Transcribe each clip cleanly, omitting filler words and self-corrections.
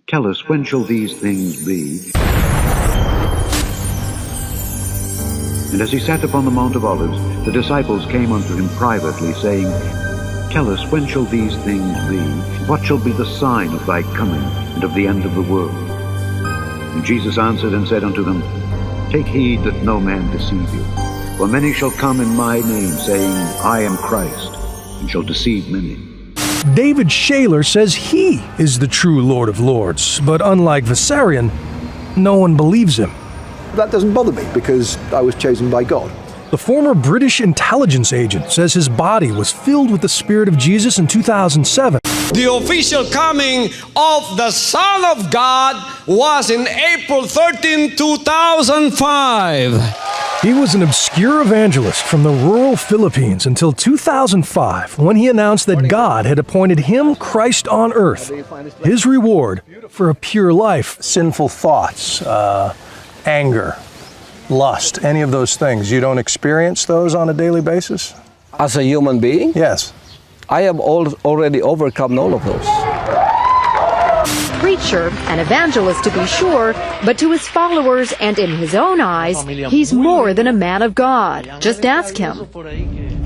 Tell us, when shall these things be? And as he sat upon the Mount of Olives, the disciples came unto him privately, saying, Tell us, when shall these things be? What shall be the sign of thy coming and of the end of the world? And Jesus answered and said unto them, Take heed that no man deceive you. For many shall come in my name, saying, I am Christ, and shall deceive many. David Shaler says he is the true Lord of Lords, but unlike Vissarion, no one believes him. That doesn't bother me because I was chosen by God. The former British intelligence agent says his body was filled with the Spirit of Jesus in 2007. The official coming of the Son of God was in April 13, 2005. He was an obscure evangelist from the rural Philippines until 2005, when he announced that God had appointed him Christ on earth. His reward for a pure life. Sinful thoughts, anger, lust, any of those things. You don't experience those on a daily basis? As a human being? Yes. I have already overcome all of those. Preacher, an evangelist to be sure, but to his followers and in his own eyes, he's more than a man of God. Just ask him.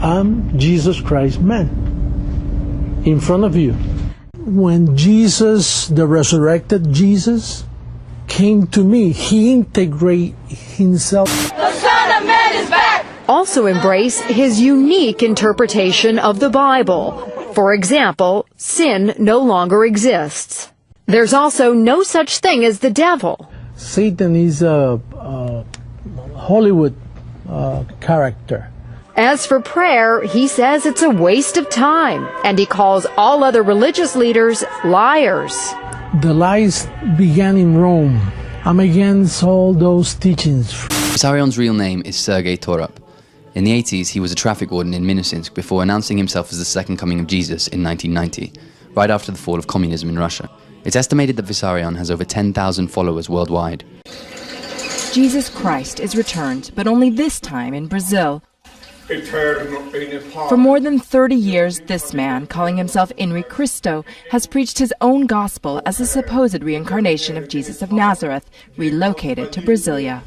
I'm Jesus Christ, man, in front of you. When Jesus, the resurrected Jesus, came to me, he integrated himself. The Son of Man is back! Also embrace his unique interpretation of the Bible. For example, sin no longer exists. There's also no such thing as the devil. Satan is a Hollywood character. As for prayer, he says it's a waste of time, and he calls all other religious leaders liars. The lies began in Rome. I'm against all those teachings. Vissarion's real name is Sergei Torup. In the 80s, he was a traffic warden in Minusинsk before announcing himself as the second coming of Jesus in 1990, right after the fall of communism in Russia. It's estimated that Vissarion has over 10,000 followers worldwide. Jesus Christ is returned, but only this time in Brazil. For more than 30 years, this man, calling himself Henri Cristo, has preached his own gospel as a supposed reincarnation of Jesus of Nazareth, relocated to Brasilia.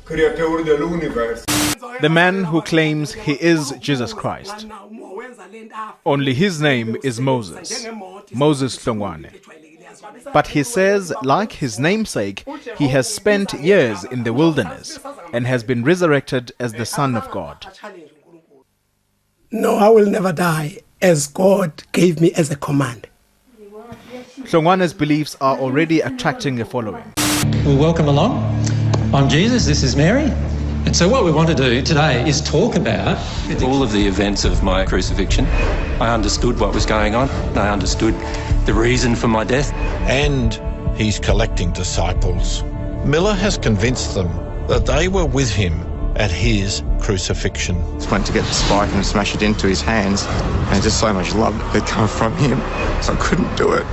The man who claims he is Jesus Christ. Only his name is Moses Hlongwane. But he says, like his namesake, he has spent years in the wilderness and has been resurrected as the Son of God. No, I will never die, as God gave me as a command. Hlongwane's beliefs are already attracting a following. Well, welcome along. I'm Jesus, this is Mary. And so what we want to do today is talk about all of the events of my crucifixion. I understood what was going on. I understood the reason for my death. And he's collecting disciples. Miller has convinced them that they were with him at his crucifixion. I just went to get the spike and smash it into his hands, and just so much love had come from him, so I couldn't do it.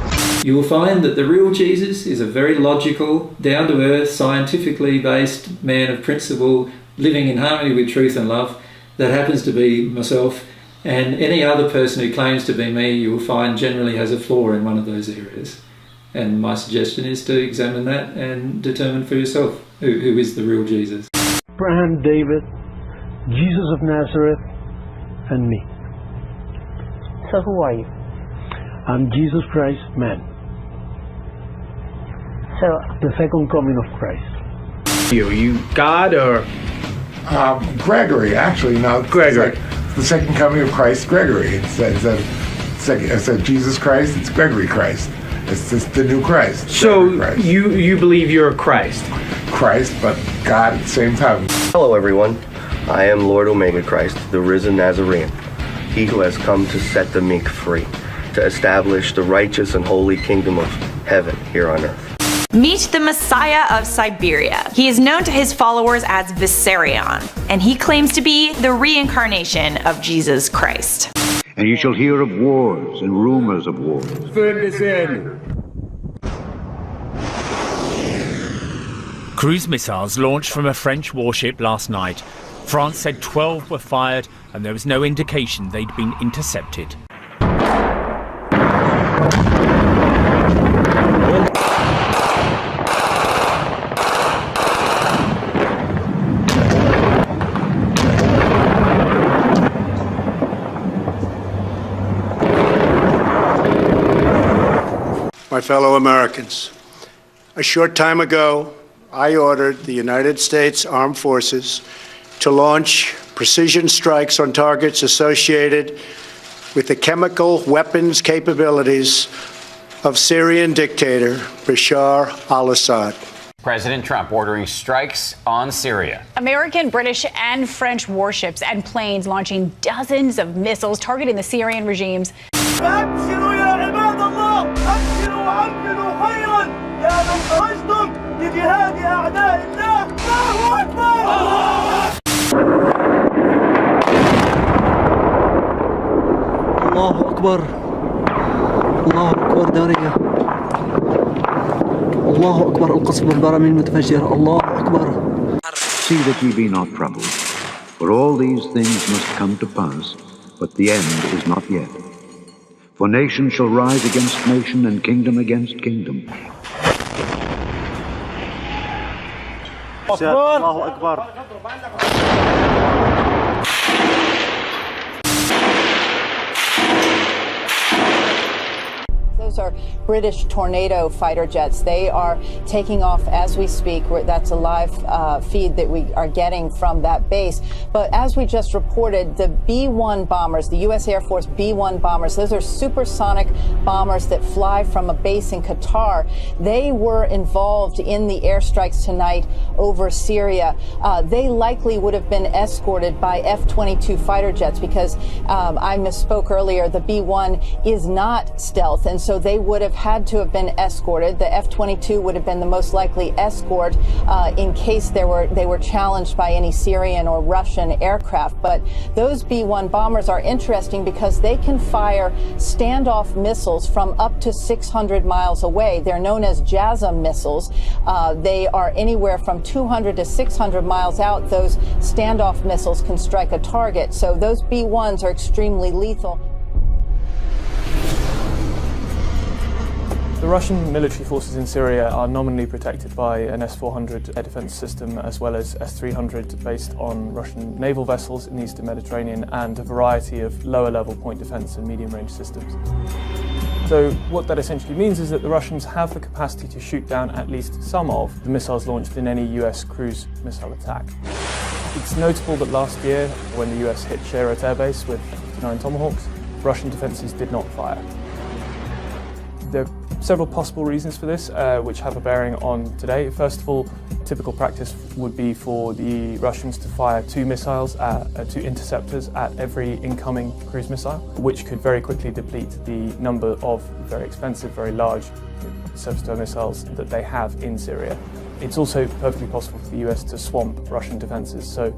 You will find that the real Jesus is a very logical, down-to-earth, scientifically based man of principle, living in harmony with truth and love. That happens to be myself, and any other person who claims to be me, you will find generally has a flaw in one of those areas. And my suggestion is to examine that and determine for yourself who is the real Jesus. Abraham, David, Jesus of Nazareth, and me. So who are you? I'm Jesus Christ, man. So the second coming of Christ. Are you God or? Gregory, actually. No, Gregory. It's the second coming of Christ, Gregory. It said Jesus Christ, it's Gregory Christ. It's just the new Christ. So Christ. You believe you're Christ? Christ, but God at the same time. Hello everyone, I am Lord Omega Christ, the risen Nazarene, he who has come to set the meek free, to establish the righteous and holy kingdom of heaven here on earth. Meet the Messiah of Siberia. He is known to his followers as Vissarion, and he claims to be the reincarnation of Jesus Christ. And you shall hear of wars and rumors of wars. Cruise missiles launched from a French warship last night. France said 12 were fired and there was no indication they'd been intercepted. fellow Americans. A short time ago, I ordered the United States Armed Forces to launch precision strikes on targets associated with the chemical weapons capabilities of Syrian dictator Bashar al-Assad. President Trump ordering strikes on Syria. American, British, and French warships and planes launching dozens of missiles targeting the Syrian regimes. الله أكبر الله أكبر دارية الله أكبر القصف بالبراميل المتفجرة الله أكبر. See that ye be not troubled, for all these things must come to pass, but the end is not yet. For nation shall rise against nation, and kingdom against kingdom. الله أكبر. Those are British Tornado fighter jets. They are taking off as we speak. That's a live feed that we are getting from that base. But as we just reported, the B-1 bombers, the U.S. Air Force B-1 bombers, those are supersonic bombers that fly from a base in Qatar. They were involved in the airstrikes tonight over Syria. They likely would have been escorted by F-22 fighter jets because I misspoke earlier. The B-1 is not stealth, and so they would have had to have been escorted. The F-22 would have been the most likely escort in case they were challenged by any Syrian or Russian aircraft. But those B-1 bombers are interesting because they can fire standoff missiles from up to 600 miles away. They're known as JASSM missiles. They are anywhere from 200 to 600 miles out. Those standoff missiles can strike a target. So those B-1s are extremely lethal. The Russian military forces in Syria are nominally protected by an S-400 air defense system as well as S-300 based on Russian naval vessels in the Eastern Mediterranean and a variety of lower-level point defense and medium-range systems. So what that essentially means is that the Russians have the capacity to shoot down at least some of the missiles launched in any US cruise missile attack. It's notable that last year, when the US hit Cherat Air Base with 59 Tomahawks, Russian defenses did not fire. There are several possible reasons for this, which have a bearing on today. First of all, typical practice would be for the Russians to fire two interceptors at every incoming cruise missile, which could very quickly deplete the number of very expensive, very large surface-to-air missiles that they have in Syria. It's also perfectly possible for the US to swamp Russian defenses. So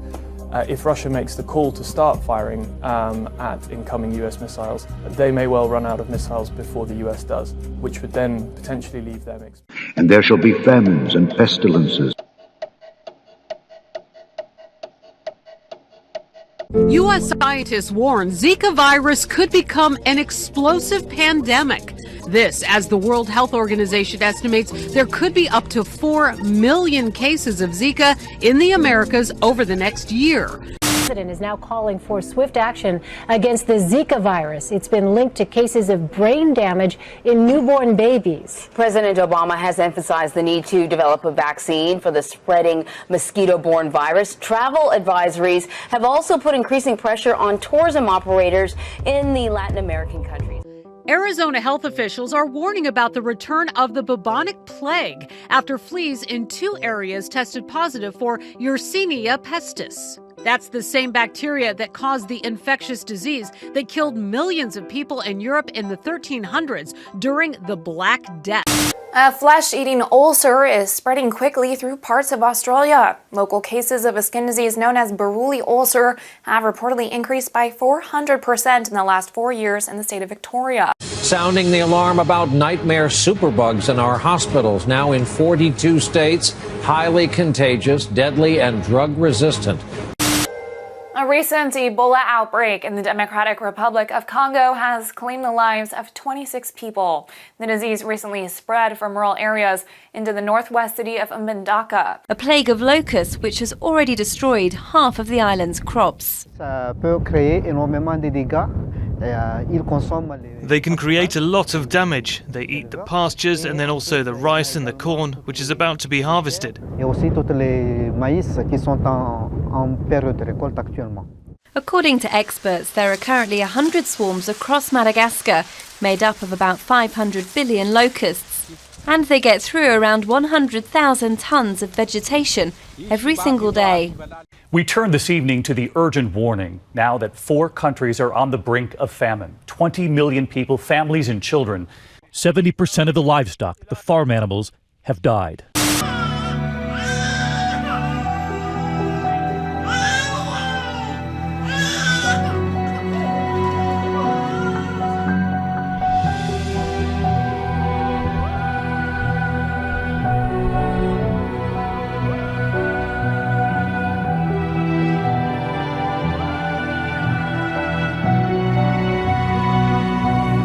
if Russia makes the call to start firing at incoming US missiles, they may well run out of missiles before the US does, which would then potentially leave them exposed. And there shall be famines and pestilences. U.S. scientists warn Zika virus could become an explosive pandemic. This, as the World Health Organization estimates there could be up to 4 million cases of Zika in the Americas over the next year. The president is now calling for swift action against the Zika virus. It's been linked to cases of brain damage in newborn babies. President Obama has emphasized the need to develop a vaccine for the spreading mosquito-borne virus. Travel advisories have also put increasing pressure on tourism operators in the Latin American countries. Arizona health officials are warning about the return of the bubonic plague after fleas in 2 areas tested positive for Yersinia pestis. That's the same bacteria that caused the infectious disease that killed millions of people in Europe in the 1300s during the Black Death. A flesh-eating ulcer is spreading quickly through parts of Australia. Local cases of a skin disease known as Buruli ulcer have reportedly increased by 400% in the last 4 years in the state of Victoria. Sounding the alarm about nightmare superbugs in our hospitals, now in 42 states, highly contagious, deadly, and drug-resistant. A recent Ebola outbreak in the Democratic Republic of Congo has claimed the lives of 26 people. The disease recently spread from rural areas into the northwest city of Mbandaka. A plague of locusts which has already destroyed half of the island's crops. Ça peut créer énormément de dégâts They can create a lot of damage. They eat the pastures and then also the rice and the corn, which is about to be harvested. According to experts, there are currently 100 swarms across Madagascar, made up of about 500 billion locusts. And they get through around 100,000 tons of vegetation every single day. We turn this evening to the urgent warning now that 4 countries are on the brink of famine. 20 million people, families and children. 70% of the livestock, the farm animals, have died.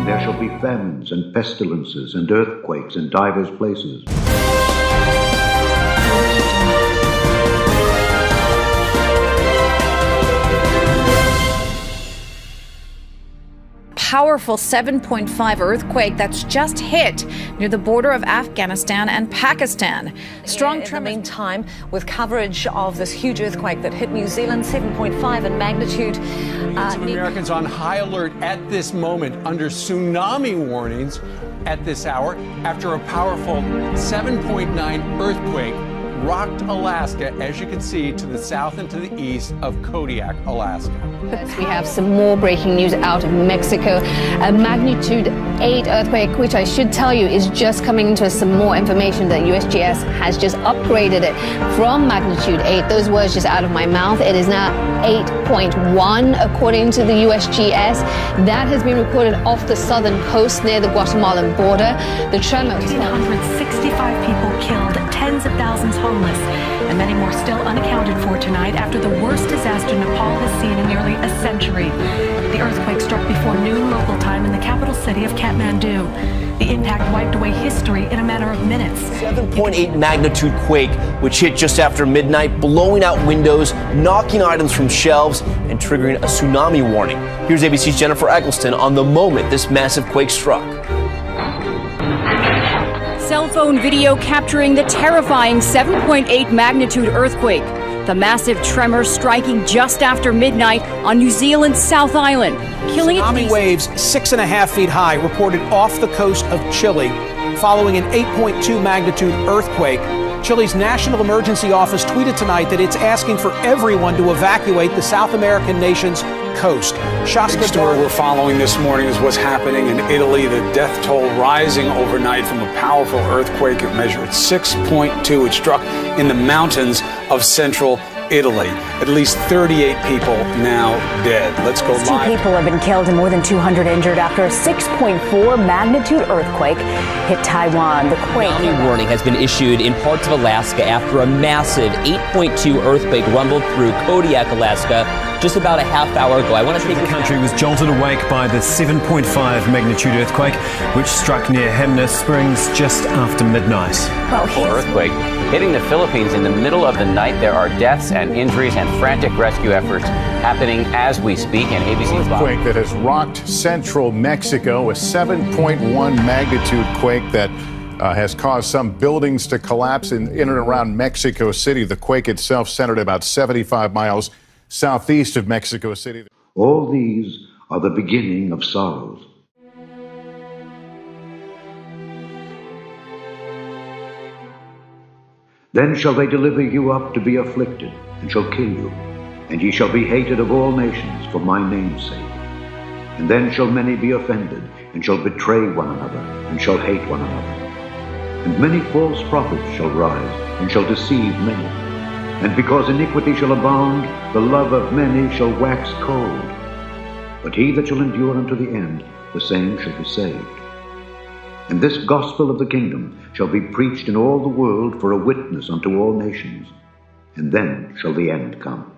There shall be famines and pestilences and earthquakes in divers places. Powerful 7.5 earthquake that's just hit near the border of Afghanistan and Pakistan. Strong tremors. In the meantime, with coverage of this huge earthquake that hit New Zealand, 7.5 in magnitude. Millions of Americans on high alert at this moment under tsunami warnings at this hour after a powerful 7.9 earthquake rocked Alaska, as you can see, to the south and to the east of Kodiak, Alaska. We have some more breaking news out of Mexico. A magnitude 8 earthquake, which I should tell you is just coming into us some more information that USGS has just upgraded it from magnitude 8. Those words just out of my mouth. It is now 8.1 according to the USGS. That has been recorded off the southern coast near the Guatemalan border. The tremor. 1,565 people killed, tens of thousands homeless, and many more still unaccounted for tonight after the worst disaster Nepal has seen in nearly a century. The earthquake struck before noon local time in the capital city of Kathmandu. The impact wiped away history in a matter of minutes. 7.8 magnitude quake, which hit just after midnight, blowing out windows, knocking items from shelves, and triggering a tsunami warning. Here's ABC's Jennifer Eggleston on the moment this massive quake struck. Cell phone video capturing the terrifying 7.8 magnitude earthquake. The massive tremor striking just after midnight on New Zealand's South Island, killing tsunami waves 6.5 feet high reported off the coast of Chile following an 8.2 magnitude earthquake. Chile's National Emergency Office tweeted tonight that it's asking for everyone to evacuate the South American nation's coast. The story we're following this morning is what's happening in Italy. The death toll rising overnight from a powerful earthquake. It measured 6.2. It struck in the mountains of central Italy. At least 38 people now dead. Let's go live. 2 people have been killed and more than 200 injured after a 6.4 magnitude earthquake hit Taiwan. The quake. Tsunami warning has been issued in parts of Alaska after a massive 8.2 earthquake rumbled through Kodiak, Alaska, just about a half hour ago. I want to take the country was jolted awake by the 7.5 magnitude earthquake, which struck near Hamner Springs just after midnight. Earthquake hitting the Philippines in the middle of the night. There are deaths and injuries and frantic rescue efforts happening as we speak. And ABC's earthquake that has rocked central Mexico, a 7.1 magnitude quake that has caused some buildings to collapse in and around Mexico City. The quake itself centered about 75 miles southeast of Mexico City. All these are the beginning of sorrows. Then shall they deliver you up to be afflicted, and shall kill you, and ye shall be hated of all nations for my name's sake. And then shall many be offended, and shall betray one another, and shall hate one another. And many false prophets shall rise, and shall deceive many. And because iniquity shall abound, the love of many shall wax cold. But he that shall endure unto the end, the same shall be saved. And this gospel of the kingdom shall be preached in all the world for a witness unto all nations, and then shall the end come.